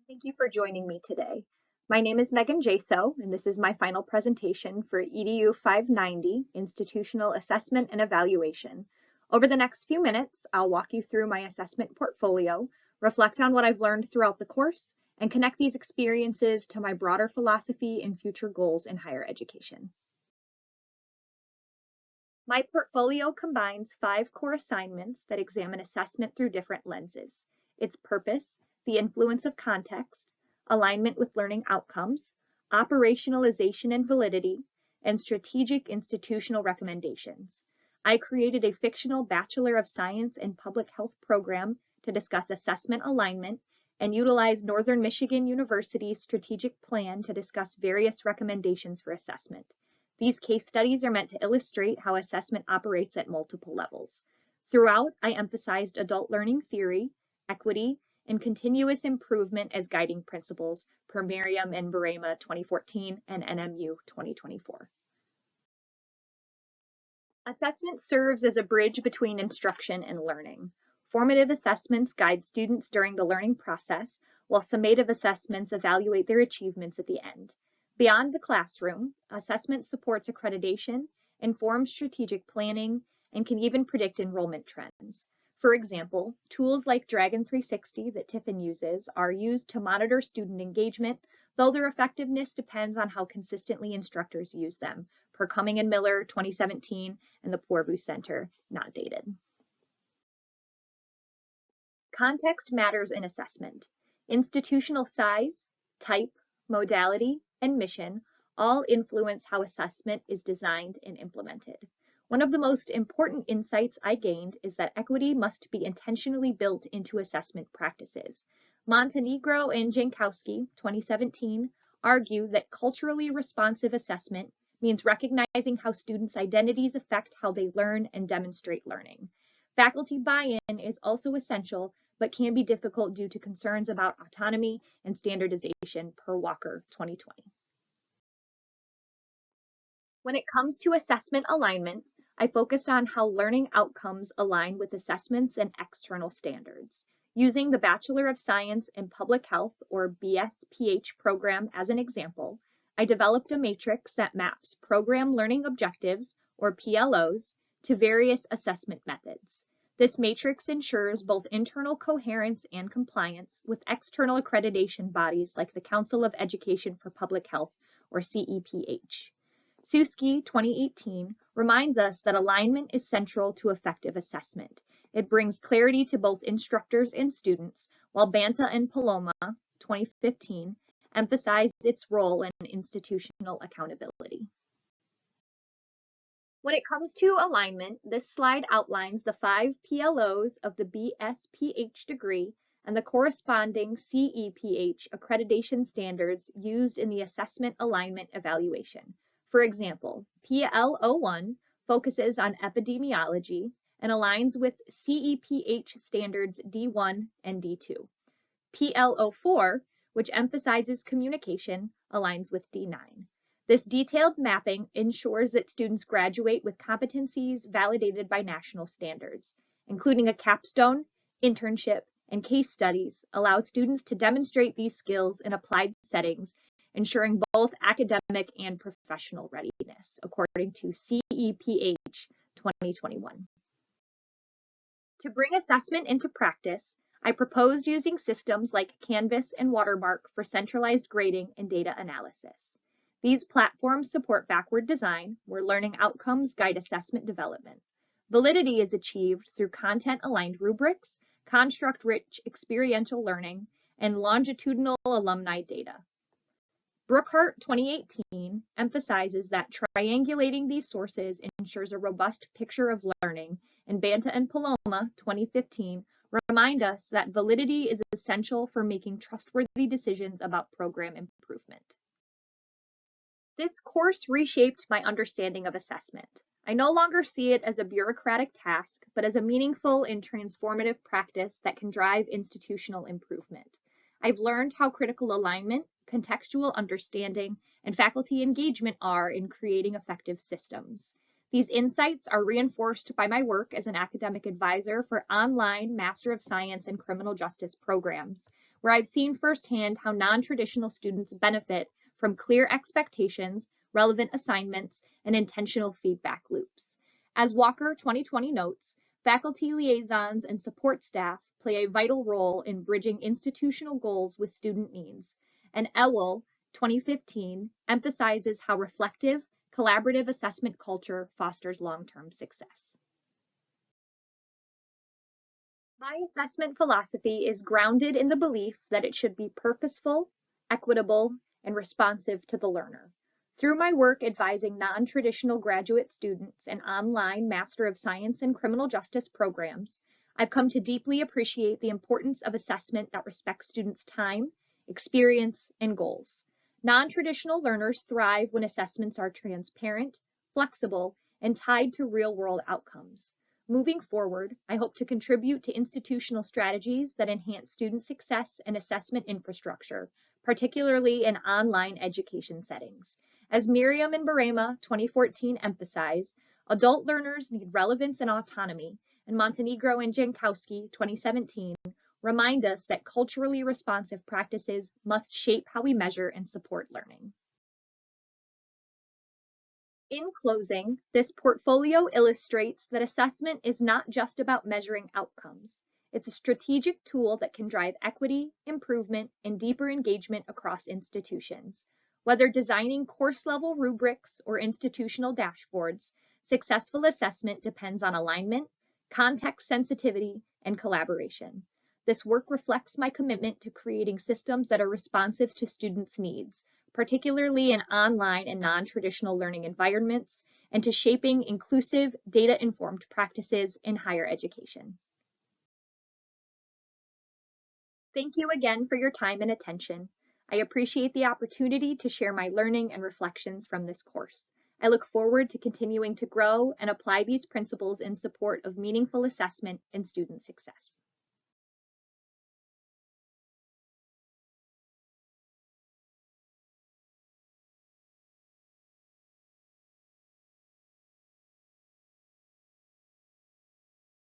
Thank you for joining me today. My name is Megan Jaso, and this is my final presentation for EDU 590, Institutional Assessment and Evaluation. Over the next few minutes, I'll walk you through my assessment portfolio, reflect on what I've learned throughout the course, and connect these experiences to my broader philosophy and future goals in higher education. My portfolio combines 5 core assignments that examine assessment through different lenses: its purpose, the influence of context, alignment with learning outcomes, operationalization and validity, and strategic institutional recommendations. I created a fictional Bachelor of Science and Public Health program to discuss assessment alignment and utilized Northern Michigan University's strategic plan to discuss various recommendations for assessment. These case studies are meant to illustrate how assessment operates at multiple levels. Throughout, I emphasized adult learning theory, equity, and continuous improvement as guiding principles per Merriam and Barema 2014 and NMU 2024. Assessment serves as a bridge between instruction and learning. Formative assessments guide students during the learning process, while summative assessments evaluate their achievements at the end. Beyond the classroom, assessment supports accreditation, informs strategic planning, and can even predict enrollment trends. For example, tools like Dragon 360 that Tiffin uses are used to monitor student engagement, though their effectiveness depends on how consistently instructors use them, per Cumming and Miller 2017 and the Poorvu Center, not dated. Context matters in assessment. Institutional size, type, modality, and mission all influence how assessment is designed and implemented. One of the most important insights I gained is that equity must be intentionally built into assessment practices. Montenegro and Jankowski, 2017, argue that culturally responsive assessment means recognizing how students' identities affect how they learn and demonstrate learning. Faculty buy-in is also essential, but can be difficult due to concerns about autonomy and standardization per Walker 2020. When it comes to assessment alignment, I focused on how learning outcomes align with assessments and external standards. Using the Bachelor of Science in Public Health, or BSPH program as an example, I developed a matrix that maps program learning objectives, or PLOs, to various assessment methods. This matrix ensures both internal coherence and compliance with external accreditation bodies like the Council of Education for Public Health, or CEPH. Suski, 2018, reminds us that alignment is central to effective assessment. It brings clarity to both instructors and students, while Banta and Paloma, 2015, emphasize its role in institutional accountability. When it comes to alignment, this slide outlines the 5 PLOs of the BSPH degree and the corresponding CEPH accreditation standards used in the assessment alignment evaluation. For example, PLO1 focuses on epidemiology and aligns with CEPH standards D1 and D2. PLO4, which emphasizes communication, aligns with D9. This detailed mapping ensures that students graduate with competencies validated by national standards, including a capstone, internship, and case studies allow students to demonstrate these skills in applied settings, ensuring both academic and professional readiness, according to CEPH 2021. To bring assessment into practice, I proposed using systems like Canvas and Watermark for centralized grading and data analysis. These platforms support backward design, where learning outcomes guide assessment development. Validity is achieved through content-aligned rubrics, construct-rich experiential learning, and longitudinal alumni data. Brookhart 2018 emphasizes that triangulating these sources ensures a robust picture of learning, and Banta and Paloma 2015 remind us that validity is essential for making trustworthy decisions about program improvement. This course reshaped my understanding of assessment. I no longer see it as a bureaucratic task, but as a meaningful and transformative practice that can drive institutional improvement. I've learned how critical alignment, contextual understanding, and faculty engagement are in creating effective systems. These insights are reinforced by my work as an academic advisor for online Master of Science and Criminal Justice programs, where I've seen firsthand how non-traditional students benefit from clear expectations, relevant assignments, and intentional feedback loops. As Walker 2020 notes, faculty liaisons and support staff play a vital role in bridging institutional goals with student needs, and Ewell 2015 emphasizes how reflective, collaborative assessment culture fosters long-term success. My assessment philosophy is grounded in the belief that it should be purposeful, equitable, and responsive to the learner. Through my work advising non-traditional graduate students and online Master of Science and Criminal Justice programs, I've come to deeply appreciate the importance of assessment that respects students' time, experience, and goals. Non-traditional learners thrive when assessments are transparent, flexible, and tied to real-world outcomes. Moving forward, I hope to contribute to institutional strategies that enhance student success and assessment infrastructure, particularly in online education settings. As Miriam and Barema 2014 emphasize, adult learners need relevance and autonomy, and Montenegro and Jankowski 2017 remind us that culturally responsive practices must shape how we measure and support learning. In closing, this portfolio illustrates that assessment is not just about measuring outcomes. It's a strategic tool that can drive equity, improvement, and deeper engagement across institutions. Whether designing course-level rubrics or institutional dashboards, successful assessment depends on alignment, context sensitivity, and collaboration. This work reflects my commitment to creating systems that are responsive to students' needs, particularly in online and non-traditional learning environments, and to shaping inclusive, data-informed practices in higher education. Thank you again for your time and attention. I appreciate the opportunity to share my learning and reflections from this course. I look forward to continuing to grow and apply these principles in support of meaningful assessment and student success.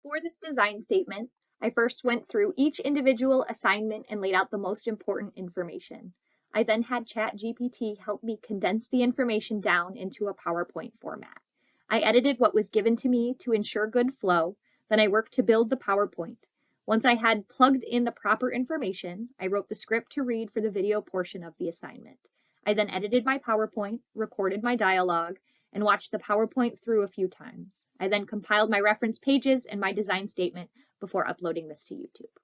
For this design statement, I first went through each individual assignment and laid out the most important information. I then had ChatGPT help me condense the information down into a PowerPoint format. I edited what was given to me to ensure good flow, then I worked to build the PowerPoint. Once I had plugged in the proper information, I wrote the script to read for the video portion of the assignment. I then edited my PowerPoint, recorded my dialogue, and watched the PowerPoint through a few times. I then compiled my reference pages and my design statement before uploading this to YouTube.